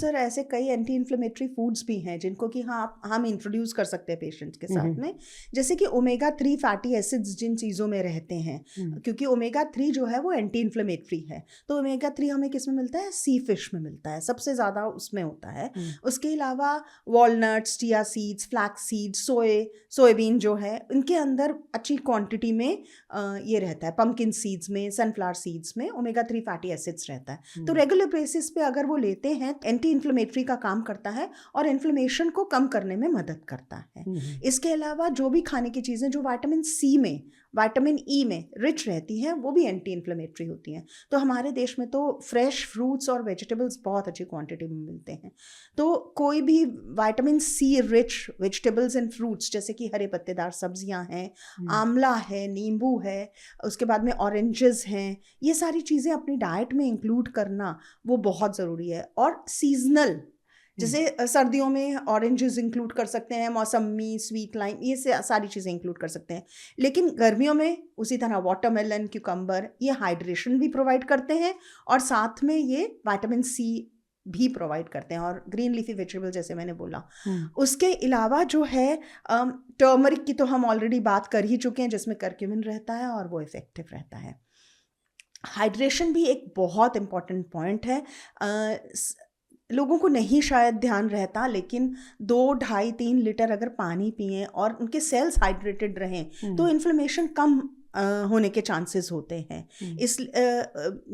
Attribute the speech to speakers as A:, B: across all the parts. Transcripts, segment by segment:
A: Sir ऐसे कई anti inflammatory foods भी हैं जिनको कि हाँ हम इंट्रोड्यूस कर सकते हैं पेशेंट के साथ में, जैसे कि ओमेगा 3 फैटी एसिड्स जिन चीज़ों में रहते हैं, क्योंकि ओमेगा 3 जो है वो एंटी इन्फ्लेमेटरी है, तो ओमेगा 3 हमें किस में मिलता है, सी फिश में मिलता है, सबसे ज़्यादा उसमें होता है। उसके अलावा walnuts, chia seeds, flax seeds, soybean जो है इनके अंदर अच्छी क्वांटिटी में ये रहता है, पम्पकिन सीड्स में, सनफ्लावर सीड्स में ओमेगा 3 फैटी एसिड्स रहता है। तो रेगुलर बेसिस पे अगर वो लेते हैं एंटी इन्फ्लेमेटरी का काम करता है और इन्फ्लेमेशन को कम करने में मदद करता है। इसके अलावा जो भी खाने की चीज़ें जो विटामिन सी में, विटामिन ई में रिच रहती हैं वो भी एंटी इन्फ्लेमेटरी होती हैं। तो हमारे देश में तो फ्रेश फ्रूट्स और वेजिटेबल्स बहुत अच्छी क्वांटिटी में मिलते हैं, तो कोई भी vitamin C rich vegetables and fruits जैसे कि हरे पत्तेदार सब्जियां हैं, आंवला है, नींबू है, उसके बाद में ऑरेंजेस हैं, ये सारी चीज़ें अपनी डाइट में इंक्लूड करना वो बहुत ज़रूरी है। और सीजनल, जैसे सर्दियों में ऑरेंजेस इंक्लूड कर सकते हैं, मौसमी, स्वीट लाइम, ये सारी चीज़ें इंक्लूड कर सकते हैं। लेकिन गर्मियों में उसी तरह वाटरमेलन, क्यूकम्बर, ये हाइड्रेशन भी प्रोवाइड करते हैं और साथ में ये विटामिन सी भी प्रोवाइड करते हैं, और ग्रीन लीफी वेजिटेबल जैसे मैंने बोला। उसके अलावा जो है टर्मरिक की तो हम ऑलरेडी बात कर ही चुके हैं, जिसमें करक्यूमिन रहता है और वो इफेक्टिव रहता है। हाइड्रेशन भी एक बहुत इम्पॉर्टेंट पॉइंट है, लोगों को नहीं शायद ध्यान रहता, लेकिन 2, 2.5, 3 लीटर अगर पानी पिएं और उनके सेल्स हाइड्रेटेड रहें तो इन्फ्लेमेशन कम होने के चांसेस होते हैं।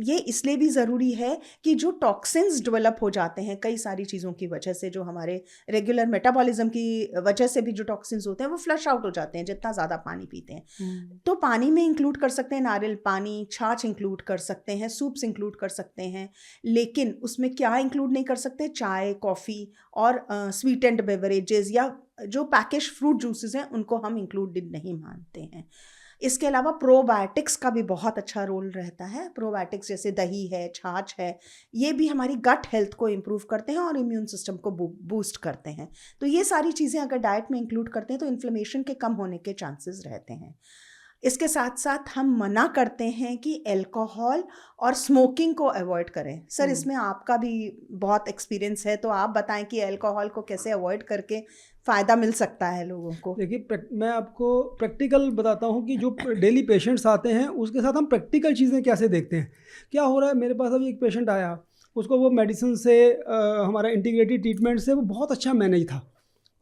A: ये इसलिए भी ज़रूरी है कि जो टॉक्सिन्स डेवलप हो जाते हैं कई सारी चीज़ों की वजह से, जो हमारे रेगुलर मेटाबॉलिज्म की वजह से भी जो टॉक्सिन्स होते हैं वो फ्लश आउट हो जाते हैं जितना ज़्यादा पानी पीते हैं। तो पानी में इंक्लूड कर सकते हैं नारियल पानी, छाछ इंक्लूड कर सकते हैं, सूप्स इंक्लूड कर सकते हैं, लेकिन उसमें क्या इंक्लूड नहीं कर सकते, चाय, कॉफ़ी और स्वीटेंड बेवरेजेस या जो पैकेज फ्रूट जूसेस हैं उनको हम इंक्लूडेड नहीं मानते हैं। इसके अलावा प्रोबायोटिक्स का भी बहुत अच्छा रोल रहता है। प्रोबायोटिक्स जैसे दही है, छाछ है, ये भी हमारी गट हेल्थ को इम्प्रूव करते हैं और इम्यून सिस्टम को बूस्ट करते हैं। तो ये सारी चीज़ें अगर डाइट में इंक्लूड करते हैं तो इन्फ्लेमेशन के कम होने के चांसेस रहते हैं। इसके साथ साथ हम मना करते हैं कि अल्कोहल और स्मोकिंग को अवॉइड करें। सर इसमें आपका भी बहुत एक्सपीरियंस है, तो आप बताएं कि अल्कोहल को कैसे अवॉइड करके फ़ायदा मिल सकता है लोगों को।
B: देखिए, मैं आपको प्रैक्टिकल बताता हूँ कि जो डेली पेशेंट्स आते हैं उसके साथ हम प्रैक्टिकल चीज़ें कैसे देखते हैं। क्या हो रहा है, मेरे पास अभी एक पेशेंट आया, उसको वो मेडिसिन से हमारा इंटीग्रेटेड ट्रीटमेंट से वो बहुत अच्छा मैनेज था,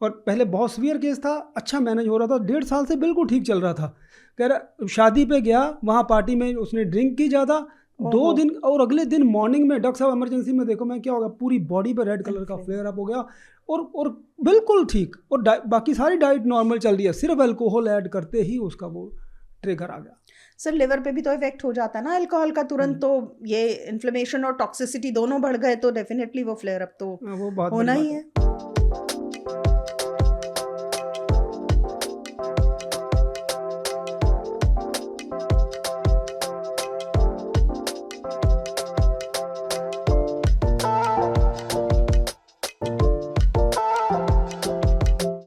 B: और पहले बहुत सीवियर केस था, अच्छा मैनेज हो रहा था, 1.5 साल से बिल्कुल ठीक चल रहा था। कह रहा शादी पे गया, वहाँ पार्टी में उसने ड्रिंक की ज़्यादा, 2 दिन, और अगले दिन मॉर्निंग में डॉक्टर साहब इमरजेंसी में देखो मैं क्या हो गया, पूरी बॉडी पे रेड कलर का फ्लेयर अप हो गया, और बिल्कुल ठीक, और बाकी सारी डाइट नॉर्मल चल रही है, सिर्फ अल्कोहल ऐड करते ही उसका वो ट्रिगर आ गया।
A: सर लिवर पे भी तो इफेक्ट हो जाता है ना अल्कोहल का तुरंत, तो ये इन्फ्लेमेशन और टॉक्सिसिटी दोनों बढ़ गए तो डेफिनेटली वो फ्लेयर अप तो
B: वो बहुत
A: होना ही है।